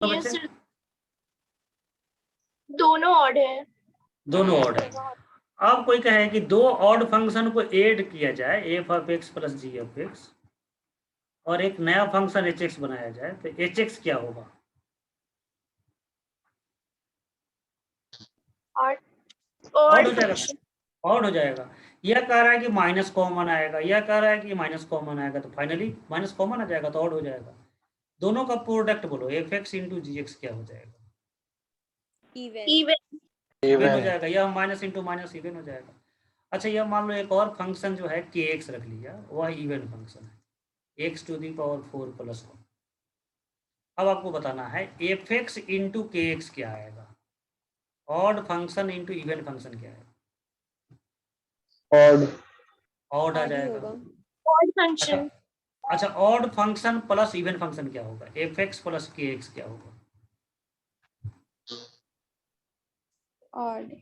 तो ये बच्चे सिर्फ दोनों ऑड है। दोनों ऑड है। अब कोई कहे कि दो ऑड फंक्शन को ऐड किया जाए, F of X plus G of X, और एक नया फंक्शन एच एक्स बनाया जाए, तो एच एक्स क्या होगा? ऑड ऑड ऑड हो जाएगा, फंक्शन। ऑड हो जाएगा। यह कह रहा है कि माइनस कॉमन आएगा, यह कह रहा है कि माइनस कॉमन आएगा, तो फाइनली माइनस कॉमन आ जाएगा तो ऑड हो जाएगा। दोनों का प्रोडक्ट बोलो, एफ एक्स इंटू जी एक्स क्या हो जाएगा? इवन। इवन हो जाएगा, यह माइनस इंटू माइनस इवन हो जाएगा। अच्छा, यह मान लो एक और फंक्शन जो है के एक्स रख लिया, वह इवन फंक्शन है, X to the power 4 plus 1। अब आपको बताना है एफ एक्स इंटू के एक्स क्या आएगा, odd function into even function क्या आएगा? ऑड। ऑड आ जाएगा। ऑड अच्छा, फंक्शन। अच्छा, odd function plus even function क्या होगा? एफ एक्स प्लस के एक्स क्या होगा? ऑड।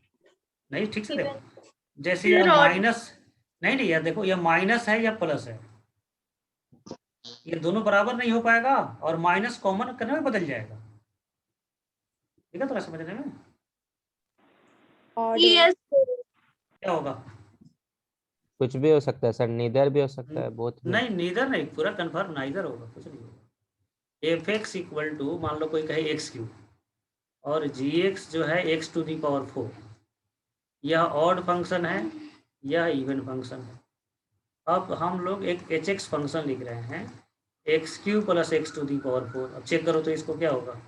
नहीं, ठीक से देखो, इवन। जैसे फिर यह ऑड। माइनस, नहीं नहीं, यह देखो, यह माइनस है या प्लस है, ये दोनों बराबर नहीं हो पाएगा, और माइनस कॉमन करने में बदल जाएगा। ठीक है, थोड़ा समझने में ऑड यस। क्या होगा? कुछ भी हो सकता है सर, नीदर भी हो सकता है, बोथ भी। नहीं, नीदर नहीं, पूरा कंफर्म नाइदर होगा, कुछ नहीं होगा। एफ एक्स इक्वल टू, मान लो कोई कहे एक्स क्यू, और जी एक्स जो है एक्स टू दी पावर 4, यह ऑड फंक्शन है, यह इवन फंक्शन है। अब हम लोग एक एच एक्स फंक्शन लिख रहे हैं, X cube plus X to the power 4। अब चेक करो तो इसको क्या होगा,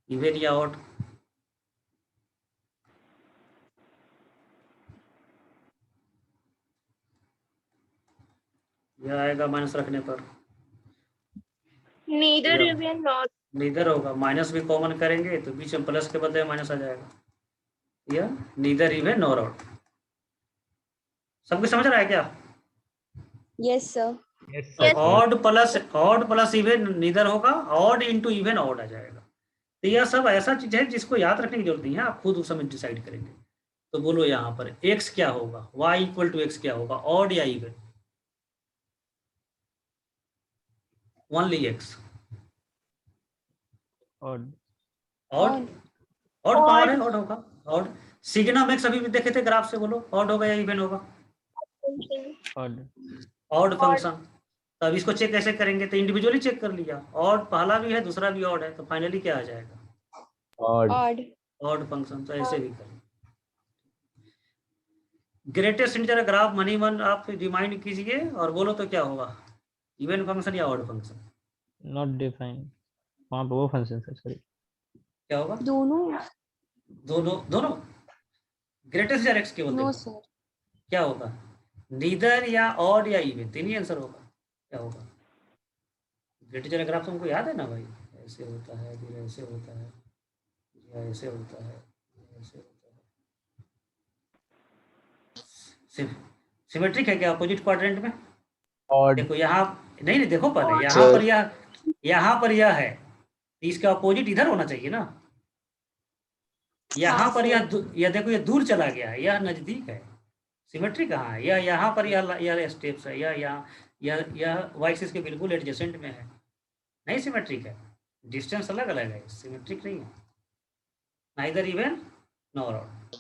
इवन या ऑड? यह आएगा माइनस रखने पर, नीदर या इवन नॉट। नीदर होगा, माइनस भी कॉमन करेंगे तो बीच में प्लस के बदले माइनस आ जाएगा, यह नीदर इवन नॉर ऑड। सबको समझ रहा है क्या? Yes sir. यस तो sir. Odd plus even neither होगा, ऑड इंटू इवन ऑड आ जाएगा। तो यह सब ऐसा चीज है जिसको याद रखने की जरूरत नहीं है, आप खुद उस समय डिसाइड करेंगे। तो बोलो यहाँ पर x क्या होगा, y इक्वल टू एक्स क्या होगा, ऑड या even? Only x। Odd. Odd, odd. Odd power है, ऑड ऑड होगा। ऑड सिग्नम एक्स अभी भी देखे थे ग्राफ से, बोलो ऑड होगा या इवन होगा? Function. Odd. Odd odd. Function. तो अब इसको चेक कैसे करेंगे, तो इंडिविजुअली चेक कर लिया, ऑड पहला भी है दूसरा भी ऑड है, तो फाइनली क्या आ जाएगा, ऑड। ऑड। Odd function. तो ऐसे भी करें। ग्रेटेस्ट इंटीजर ग्राफ मनी मन आप रिमाइंड कीजिए और बोलो तो क्या होगा, इवन फंक्शन या ऑड फंक्शन? नॉट डिफाइंड, वहाँ पे वो फंक्शन है सॉरी। क्या होगा? दोनों। दोनों, दोनों। ग्रेटेस्ट इंटीजर एक्स केवल नो देखो सर। क्या होगा, नीदर या ऑड या इवन, तीन ही आंसर होगा। क्या होगा? ग्रेटेस्ट इंटीजर ग्राफ तुमको याद है ना भाई, ऐसे होता है, फिर ऐसे होता है, या ऐसे होता है, ऐसे होता है। सिमेट्रिक है क्या अपोजिट क्वाड्रेंट में? ऑड। देखो यहाँ, नहीं नहीं, देखो पहले यहाँ सर पर यह, यहाँ पर यह है, तो इसका अपोजिट इधर होना चाहिए ना। यहाँ हाँ पर सर। यह देखो, यह दूर चला गया है, यह नजदीक है। सिमेट्री कहाँ है? यह यहाँ पर, यह स्टेप्स है, यह यहाँ, यह वाई एक्सिस के बिल्कुल एडजेसेंट में है। नहीं सिमेट्रिक है, डिस्टेंस अलग अलग है, सिमेट्रिक नहीं है। Neither even nor odd.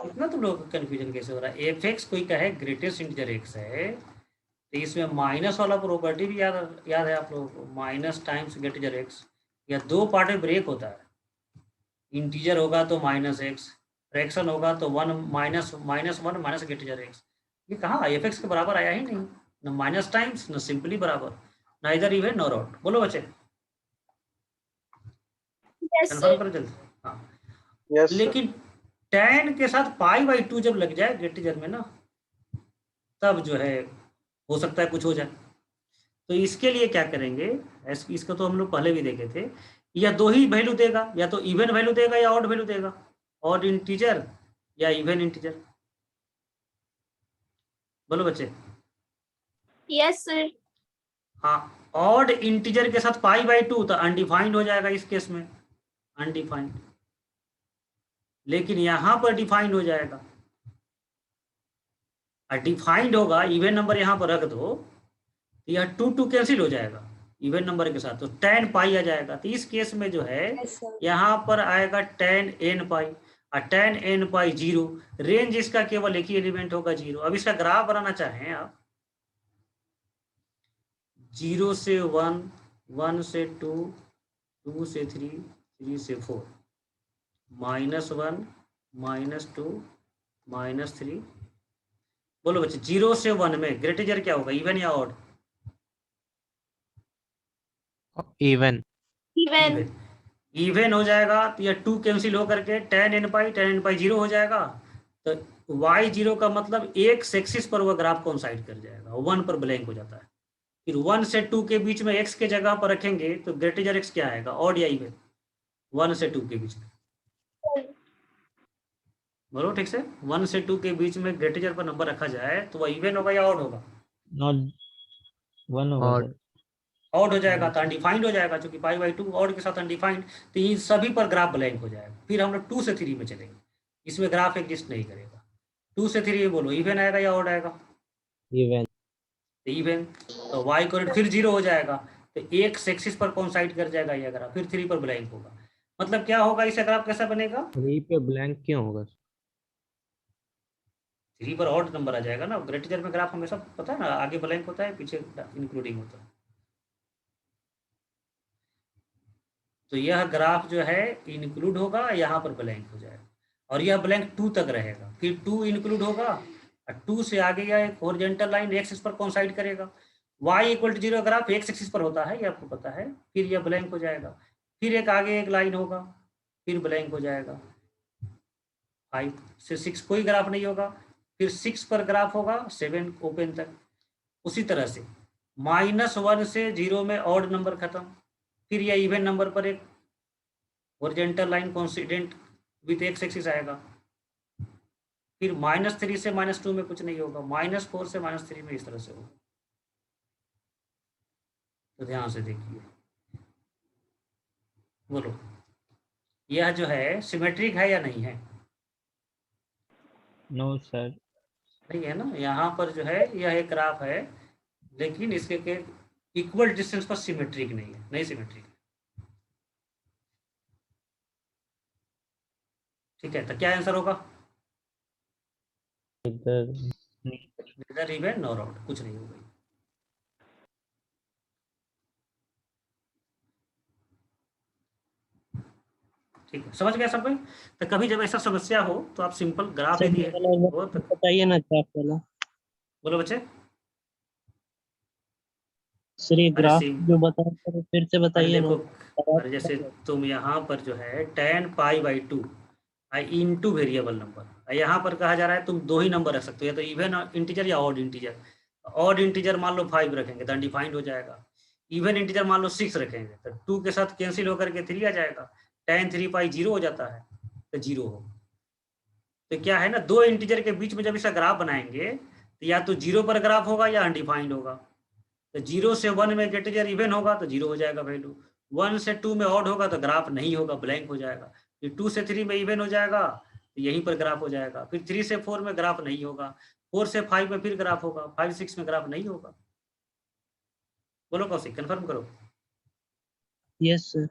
इतना तुम लोग का कन्फ्यूजन कैसे हो रहा है? एफ एक्स कोई कहे ग्रेटेस्ट इंटीजर एक्स है, तो इसमें माइनस वाला प्रॉपर्टी भी याद है आप लोगों को, माइनस टाइम्स ग्रेटेस्ट एक्स, या दो पार्ट में ब्रेक होता है। इंटीजर होगा तो माइनस एक्स, फ्रैक्शन होगा तो one minus minus one minus greatest x. ये कहाँ एफ एक्स के बराबर आया ही नहीं, न माइनस टाइम्स न सिंपली बराबर, नाइदर इवन नॉर आउट। बोलो बच्चे, यस कन्फर्म सर। करो जल्दी। हाँ, यस सर। लेकिन tan के साथ पाई बाई 2 जब लग जाए ग्रेटेस्ट में ना, तब जो है हो सकता है कुछ हो जाए। तो इसके लिए क्या करेंगे, इसका तो हम लोग पहले भी देखे थे, या दो ही वैल्यू देगा, या तो इवन वैल्यू देगा या ऑड वैल्यू देगा, ऑड इंटीजर या इवन इंटीजर। बोलो बच्चे। Yes sir. हाँ, ऑड इंटीजर के साथ पाई बाई 2 तो अनडिफाइंड हो जाएगा इस केस में, अनडिफाइंड। लेकिन यहां पर डिफाइंड हो जाएगा, और डिफाइंड होगा, इवन नंबर यहां पर रख दो, तो यह 2 2 कैंसिल हो जाएगा, इवन नंबर के साथ, तो tan पाई आ जाएगा। तो इस केस में जो है Yes, sir. यहाँ पर आएगा tan n पाई, और tan n पाई 0, रेंज इसका केवल एक ही एलिमेंट होगा 0। अब इसका ग्राफ बनाना चाहें आप, 0 से 1, 1 से 2, 2 से 3, 3 से 4, -1, -2, -3। बोलो बच्चे, 0 से 1 में ग्रेटेजर क्या होगा, इवन या ऑड? इवन। Even. इवन हो जाएगा, तो यह 2 कैंसिल हो करके tan n पाई 0 हो जाएगा। तो y0 का मतलब x एक्सिस पर वह ग्राफ कोइंसाइड कर जाएगा, 1 पर ब्लैंक हो जाता है। फिर 1 से 2 के बीच में x के जगह पर रखेंगे तो ग्रेटेजर x क्या आएगा, ऑड या इवन? 1 से 2 के बीच में बोलो ठीक से, 1 से 2 के बीच में ग्रेटेजर पर नंबर रखा जाए तो वह इवन होगा या ऑड होगा? नॉट 1 होगा Odd. सर। ऑड हो जाएगा, तो अनडिफाइंड हो जाएगा, क्योंकि π/2 ऑड के साथ अनडिफाइंड, तो इन सभी पर ग्राफ ब्लैंक हो जाएगा। फिर हम लोग 2 से 3 में चलेंगे, इसमें ग्राफ एग्जिस्ट नहीं करेगा। 2 से 3 में बोलो, इवन आएगा या ऑड आएगा? इवन। इवन। तो y कोऑर्डिनेट फिर 0 हो जाएगा, तो x एक्सिस पर कोइंसाइड कर जाएगा ये ग्राफ, फिर 3 पर ब्लैंक होगा। मतलब क्या होगा, इसका ग्राफ कैसा बनेगा? 3 पे ब्लैंक क्यों होगा? 3 पर ऑड नंबर आ जाएगा ना। ग्रेटेजर में ग्राफ हमेशा पता है ना, आगे ब्लैंक होता है, पीछे इंक्लूडिंग होता है। तो यह ग्राफ जो है इंक्लूड होगा, यहाँ पर ब्लैंक हो जाएगा, और यह ब्लैंक 2 तक रहेगा, फिर 2 इंक्लूड होगा, और 2 से आगे यह एक हॉरिजॉन्टल लाइन x एक्सिस पर कोइंसाइड करेगा। y = 0 ग्राफ x एक्सिस पर होता है, ये आपको पता है। फिर यह ब्लैंक हो जाएगा, फिर एक आगे एक लाइन होगा, फिर ब्लैंक हो जाएगा। 5 से 6 कोई ग्राफ नहीं होगा, फिर 6 पर ग्राफ होगा 7 ओपन तक। उसी तरह से -1 से 0 में ऑड नंबर खत्म, फिर यह इवन नंबर पर एक horizontal line coincident with x axis आएगा। फिर -3 से -2 में कुछ नहीं होगा, -4 से -3 में इस तरह से होगा। तो ध्यान से देखिए, बोलो यह जो है सिमेट्रिक है या नहीं है? No sir. नहीं है ना। यहाँ पर जो है यह एक ग्राफ है, लेकिन इसके के इक्वल डिस्टेंस पर सिमेट्रिक नहीं है, नहीं सिमेट्रिक। ठीक है, तो क्या आंसर होगा? इधर नेदर इवन नॉर ऑड, कुछ नहीं होगा। ठीक है, समझ गया सब कोई? तो कभी जब ऐसा समस्या हो तो आप सिंपल ग्राफ दे दिए वो तो, बताइए ना ग्राफ वाला। बोलो बच्चे। सर ये अरे ग्राफ सिम जो बताया सर फिर से अरे बताइए ना। देखो, अरे जैसे तुम यहाँ पर जो है tan π/2 इंटू वेरिएबल नंबर, यहाँ पर कहा जा रहा है तुम 2 ही नंबर रख सकते हो, या तो इवन इंटीजर या ऑड इंटीजर। ऑड इंटीजर मान लो 5 रखेंगे तो अनडिफाइंड हो जाएगा। इवन इंटीजर मान लो 6 रखेंगे तो 2 के साथ कैंसिल होकर के 3 आ जाएगा, tan 3π 0 हो जाता है, तो 0 हो। तो क्या है ना, 2 इंटीजर के बीच में जब इसका ग्राफ बनाएंगे तो या तो 0 पर ग्राफ होगा या अनडिफाइंड होगा। तो 0 से 1 में ग्रेटेजर इवन होगा तो 0 हो जाएगा वैल्यू, 1 से 2 में ऑड होगा तो ग्राफ नहीं होगा, ब्लैंक हो जाएगा। फिर 2 से 3 में इवन हो जाएगा तो यहीं पर ग्राफ हो जाएगा। फिर 3 से 4 में ग्राफ नहीं होगा, 4 से 5 में फिर ग्राफ होगा, 5 6 में ग्राफ नहीं होगा। बोलो कौशिक, कंफर्म करो। Yes sir.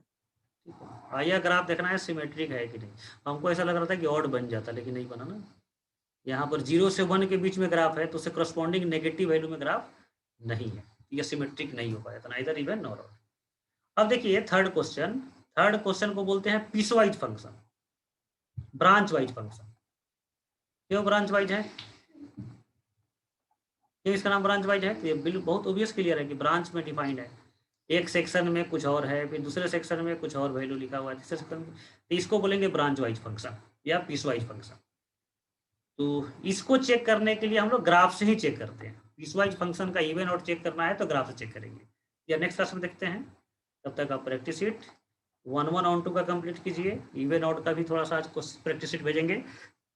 यह ग्राफ देखना है सिमेट्रिक है कि नहीं। हमको ऐसा लग रहा था कि ऑड बन जाता, लेकिन नहीं बना ना। यहाँ पर 0 से 1 के बीच में ग्राफ है तो उससे करस्पॉन्डिंग नेगेटिव वैल्यू में ग्राफ नहीं है, यह सिमेट्रिक नहीं हो पाया, तो नाइदर इवन नॉर ऑड। अब देखिए थर्ड क्वेश्चन को बोलते हैं piecewise function, branch wise function. क्यों ब्रांच वाइज है, क्यों इसका नाम ब्रांच वाइज है? तो ये बिल्कुल बहुत ऑब्वियस क्लियर है कि ब्रांच में डिफाइंड है, एक सेक्शन में कुछ और है, फिर दूसरे सेक्शन में कुछ और वैल्यू लिखा हुआ है, तीसरे सेक्शन में, तो इसको बोलेंगे ब्रांच वाइज फंक्शन या पीसवाइज फंक्शन। तो इसको चेक करने के लिए हम लोग ग्राफ से ही चेक करते हैं। पीसवाइज फंक्शन का इवन ऑड चेक करना है तो ग्राफ से चेक करेंगे, या नेक्स्ट क्लास में देखते हैं। तब तक आप प्रैक्टिस शीट 1 on 2 का कंप्लीट कीजिए, इवन ऑड का भी थोड़ा सा आज प्रैक्टिस शीट भेजेंगे।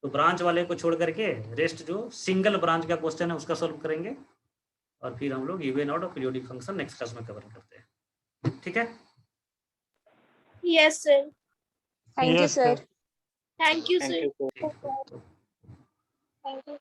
तो ब्रांच वाले को छोड़ करके रेस्ट जो सिंगल ब्रांच का क्वेश्चन है उसका सॉल्व करेंगे, और फिर हम लोग इवन ऑड और पीरियोडिक फंक्शन नेक्स्ट क्लास में कवर करते हैं। ठीक है, Yes, sir. Thank you, Yes, sir. sir. Thank you, sir. Thank you, sir. ठीक है। Thank you.